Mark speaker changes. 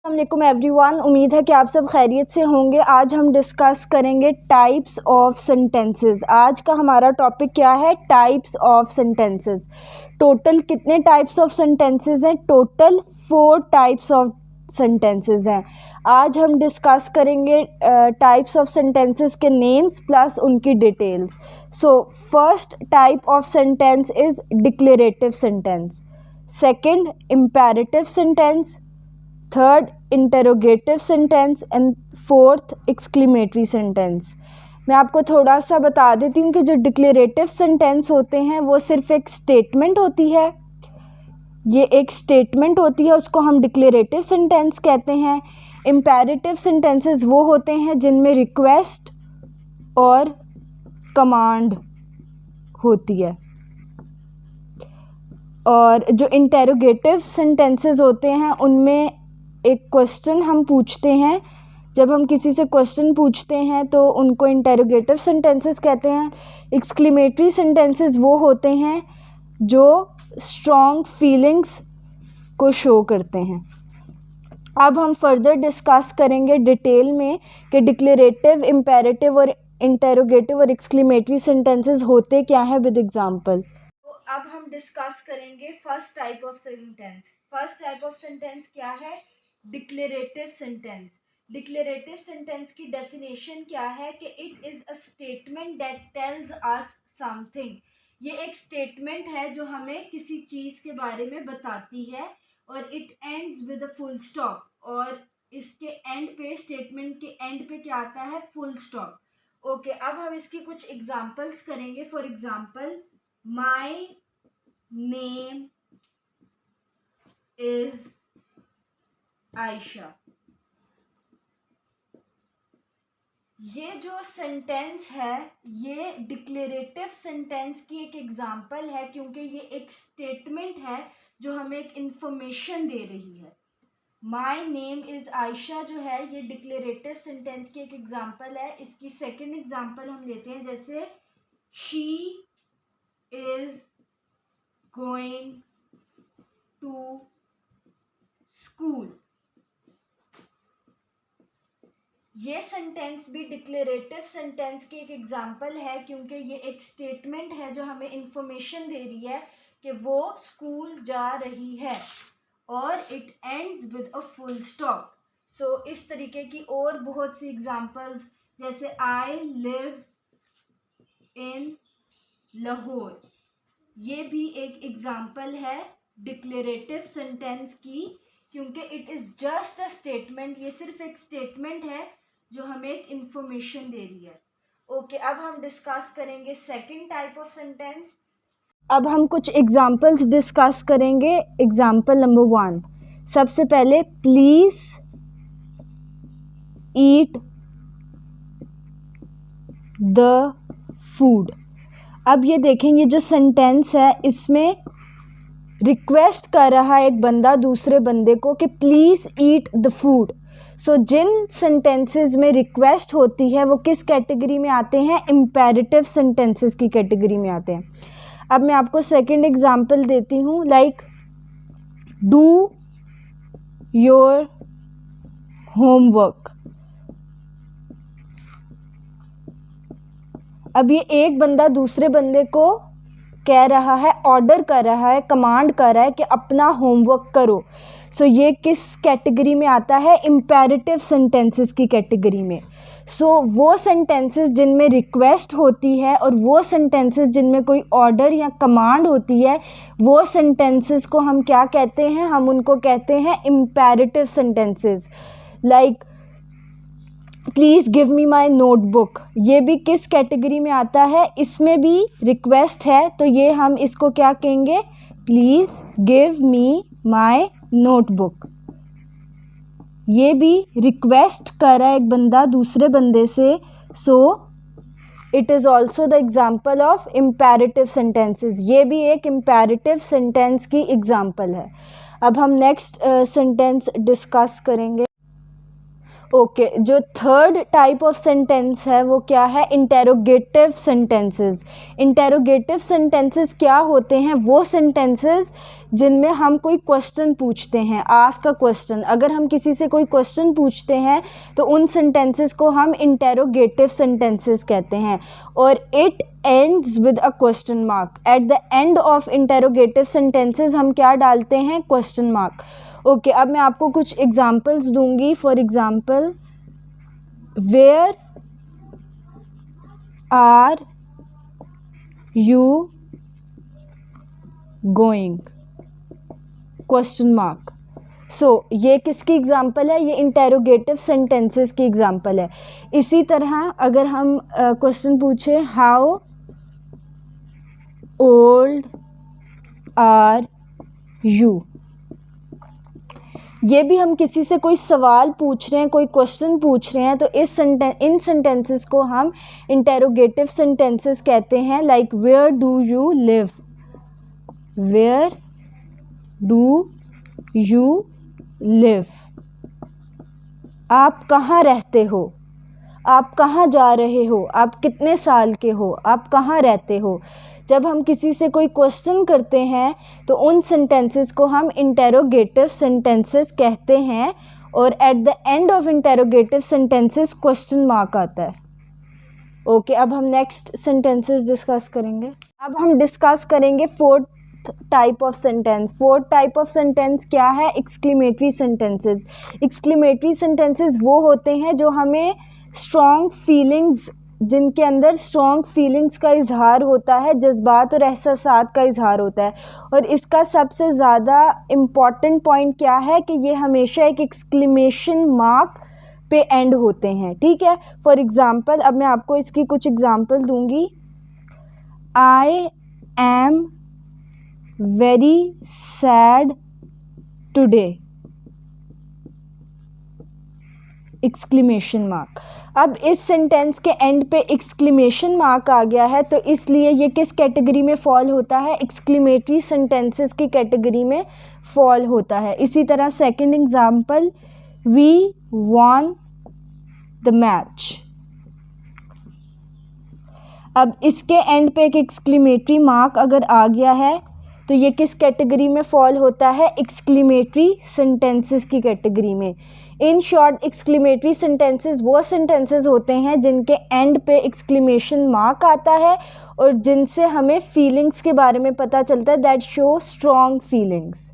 Speaker 1: अस्सलामुअलैकुम एवरीवन, उम्मीद है कि आप सब खैरियत से होंगे। आज हम डिस्कस करेंगे टाइप्स ऑफ सेंटेंसेस। आज का हमारा टॉपिक क्या है? Types of sentences. टोटल कितने टाइप्स ऑफ सेंटेंसेस हैं? टोटल 4 टाइप्स ऑफ सेंटेंसेस हैं। आज हम डिस्कस करेंगे टाइप्स ऑफ सेंटेंसेस के नेम्स प्लस उनकी details. So first type of sentence is declarative sentence, second imperative sentence, third interrogative sentence and fourth exclamatory sentence. मैं आपको थोड़ा सा बता देती हूँ कि जो डिक्लेरेटिव सेंटेंस होते हैं वो सिर्फ एक स्टेटमेंट होती है। ये एक स्टेटमेंट होती है, उसको हम डिक्लेरेटिव सेंटेंस कहते हैं। इम्पेरेटिव सेंटेंसेस वो होते हैं जिनमें रिक्वेस्ट और कमांड होती है। और जो इंटेरोगेटिव सेंटेंसेस होते हैं उनमें एक क्वेश्चन हम पूछते हैं। जब हम किसी से क्वेश्चन पूछते हैं तो उनको इंटेरोगेटिव सेंटेंसेस कहते हैं। एक्सक्लेमेटरी सेंटेंसेस वो होते हैं जो स्ट्रॉन्ग फीलिंग्स को शो करते हैं। अब हम फर्दर डिस्कस करेंगे डिटेल में कि डिक्लेरेटिव, इम्पेरेटिव और इंटेरोगेटिव और एक्सक्लेमेटरी सेंटेंसेस होते क्या है विद एग्जांपल। तो अब हम डिस्कस करेंगे first type of sentence. First type of sentence क्या है? Declarative sentence. डिक्लेरेटिव सेंटेंस की डेफिनेशन क्या है कि it is a statement that tells us something. ये एक स्टेटमेंट है जो हमें किसी चीज़ के बारे में बताती है और it ends with a full stop. और इसके एंड पे, स्टेटमेंट के एंड पे क्या आता है? Full stop. ओके, अब हम इसकी कुछ एग्जांपल्स करेंगे। For example, my name is Ayesha. ये जो सेंटेंस है ये डिक्लेरेटिव सेंटेंस की एक एग्जांपल है, क्योंकि ये एक स्टेटमेंट है जो हमें एक इंफॉर्मेशन दे रही है। माय नेम इज आयशा जो है ये डिक्लेरेटिव सेंटेंस की एक एग्जांपल है। इसकी सेकंड एग्जांपल हम लेते हैं, जैसे she is going to school. ये सेंटेंस भी डिक्लेरेटिव सेंटेंस की एक एग्जांपल है, क्योंकि ये एक स्टेटमेंट है जो हमें इंफॉर्मेशन दे रही है कि वो स्कूल जा रही है और it ends with a full stop. So इस तरीके की और बहुत सी एग्जांपल्स, जैसे आई लिव इन लाहौर, ये भी एक एग्जांपल है डिक्लेरेटिव सेंटेंस की, क्योंकि it is just a statement. ये सिर्फ एक स्टेटमेंट है जो हमें एक इंफॉर्मेशन दे रही है। ओके, अब हम डिस्कस करेंगे सेकंड टाइप ऑफ सेंटेंस। अब हम कुछ एग्जांपल्स डिस्कस करेंगे। एग्जांपल नंबर 1, सबसे पहले, प्लीज ईट द फूड। अब ये देखें, ये जो सेंटेंस है इसमें रिक्वेस्ट कर रहा है एक बंदा दूसरे बंदे को कि please eat the food. So जिन सेंटेंसेस में रिक्वेस्ट होती है वो किस कैटेगरी में आते हैं? इम्पेरेटिव सेंटेंसेस की कैटेगरी में आते हैं। अब मैं आपको सेकंड एग्जांपल देती हूँ, लाइक डू योर होमवर्क। अब ये एक बंदा दूसरे बंदे को कह रहा है, ऑर्डर कर रहा है, कमांड कर रहा है कि अपना होमवर्क करो। सो ये किस कैटेगरी में आता है? इम्पेरेटिव सेंटेंसेस की कैटेगरी में। सो वो सेंटेंसेस जिनमें रिक्वेस्ट होती है और वो सेंटेंसेस जिनमें कोई ऑर्डर या कमांड होती है, वो सेंटेंसेस को हम क्या कहते हैं? हम उनको कहते हैं imperative sentences. Like please give me my notebook, ये भी किस कैटेगरी में आता है? इसमें भी रिक्वेस्ट है, तो ये हम इसको क्या कहेंगे? Please give me my notebook. ये भी रिक्वेस्ट कर रहा है एक बंदा दूसरे बंदे से। So it is also the example of imperative sentences. ये भी एक इम्पेरेटिव सेंटेंस की एग्जाम्पल है। अब हम नेक्स्ट सेंटेंस डिस्कस करेंगे। ओके जो थर्ड टाइप ऑफ सेंटेंस है वो क्या है, इंटेरोगेटिव सेंटेंसेस। इंटेरोगेटिव सेंटेंसेस क्या होते हैं, वो सेंटेंसेस जिनमें हम कोई क्वेश्चन पूछते हैं, आस्क अ क्वेश्चन। अगर हम किसी से कोई क्वेश्चन पूछते हैं तो उन सेंटेंसेस को हम इंटेरोगेटिव सेंटेंसेस कहते हैं। और it ends with a question mark. At the end of interrogative sentences हम क्या डालते हैं, क्वेश्चन मार्क। ओके अब मैं आपको कुछ एग्जांपल्स दूंगी। For example, where are you going, question mark. So ये किसकी एग्जांपल है, ये इंटेरोगेटिव सेंटेंसेस की एग्जांपल है। इसी तरह अगर हम क्वेश्चन पूछे, हाउ ओल्ड आर यू, ये भी हम किसी से कोई सवाल पूछ रहे हैं, कोई क्वेश्चन पूछ रहे हैं, तो इन सेंटेंसेस को हम इंटेरोगेटिव सेंटेंसेस कहते हैं। Like where do you live, where do you live, आप कहाँ रहते हो, आप कहाँ जा रहे हो, आप कितने साल के हो, आप कहाँ रहते हो। जब हम किसी से कोई क्वेश्चन करते हैं तो उन सेंटेंसेस को हम इंटेरोगेटिव सेंटेंसेस कहते हैं। और at the end of interrogative sentences question mark आता है। ओके अब हम नेक्स्ट सेंटेंसेस डिस्कस करेंगे। अब हम डिस्कस करेंगे fourth type of sentence. Fourth type of sentence क्या है, एक्सक्लेमेटरी सेंटेंसेस। एक्सक्लेमेटरी सेंटेंसेस वो होते हैं जो हमें स्ट्रॉन्ग फीलिंग्स, जिनके अंदर स्ट्रॉन्ग फीलिंग्स का इजहार होता है, जज्बात और एहसासात का इजहार होता है। और इसका सबसे ज़्यादा इम्पॉर्टेंट पॉइंट क्या है कि ये हमेशा एक एक्सक्लेमेशन मार्क पे एंड होते हैं। ठीक है, फॉर एग्ज़ाम्पल अब मैं आपको इसकी कुछ एग्ज़ाम्पल दूंगी। I am very sad today, exclamation mark. अब इस सेंटेंस के एंड पे एक्सक्लेमेशन मार्क आ गया है, तो इसलिए ये किस कैटेगरी में फॉल होता है, एक्सक्लेमेटरी सेंटेंसेस की कैटेगरी में फॉल होता है। इसी तरह second example, we won the match. अब इसके एंड पे एक एक्सक्लेमेटरी मार्क अगर आ गया है तो ये किस कैटेगरी में फॉल होता है, एक्सक्लेमेटरी सेंटेंसेस की कैटेगरी में। इन शॉर्ट एक्सक्लेमेटरी सेंटेंसेस वो सेंटेंसेस होते हैं जिनके एंड पे एक्सक्लेमेशन मार्क आता है और जिनसे हमें फीलिंग्स के बारे में पता चलता है, दैट शो स्ट्रॉन्ग फीलिंग्स।